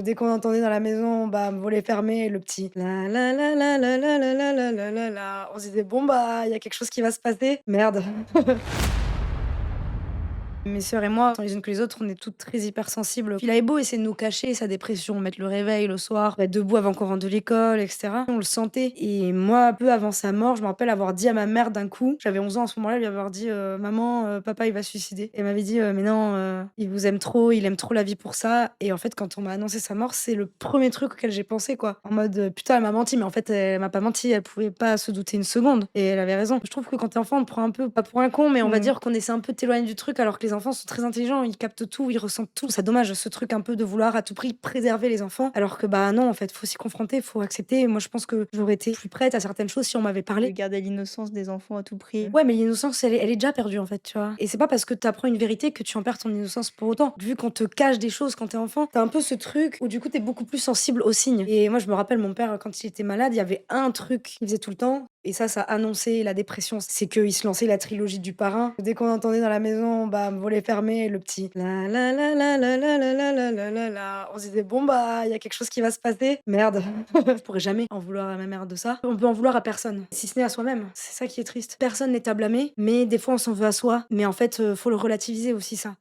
Dès qu'on entendait dans la maison, bam, volet fermé, le petit la la la la la la la la la la la la, on se disait: «Bon, bah, il y a quelque chose qui va se passer. Merde». Mes sœurs et moi, les unes que les autres, on est toutes très hypersensibles. Puis il avait beau essayer de nous cacher sa dépression, mettre le réveil le soir, être debout avant qu'on rentre de l'école, et cetera. On le sentait et moi, peu avant sa mort, je me rappelle avoir dit à ma mère d'un coup, j'avais 11 ans à ce moment-là, lui avoir dit: «Maman, papa, il va se suicider». Elle m'avait dit: «Mais non, il vous aime trop, il aime trop la vie pour ça». Et en fait, quand on m'a annoncé sa mort, c'est le premier truc auquel j'ai pensé, quoi. En mode, «Putain, elle m'a menti», mais en fait, elle m'a pas menti, elle pouvait pas se douter une seconde et elle avait raison. Je trouve que quand t'es enfant, on te prend un peu, pas pour un con, mais on va Mmh. dire qu'on essaie un peu de t'éloigner du truc alors que les enfants sont très intelligents, ils captent tout, ils ressentent tout. C'est dommage ce truc un peu de vouloir à tout prix préserver les enfants alors que, bah, non, en fait, faut s'y confronter, faut accepter. Moi, je pense que j'aurais été plus prête à certaines choses si on m'avait De parlé. garder l'innocence des enfants à tout prix. Ouais, mais l'innocence, elle est déjà perdue, en fait, tu vois? Et c'est pas parce que tu apprends une vérité que tu en perds ton innocence pour autant. Vu qu'on te cache des choses quand t'es enfant, tu un peu ce truc où du coup, t'es beaucoup plus sensible aux signes. Et moi, je me rappelle mon père, quand il était malade, il y avait un truc qu'il faisait tout le temps et ça annonçait la dépression. C'est qu'il se lançait la trilogie du Parrain. Dès qu'on entendait dans la maison, bam, volet fermé, le petit la la la la la la la la la la la la, on se disait: «Bon, bah, il y a quelque chose qui va se passer. Merde». Je pourrais jamais en vouloir à ma mère de ça. On peut en vouloir à personne, si ce n'est à soi-même. C'est ça qui est triste. Personne n'est à blâmer, mais des fois on s'en veut à soi. Mais en fait, faut le relativiser aussi ça.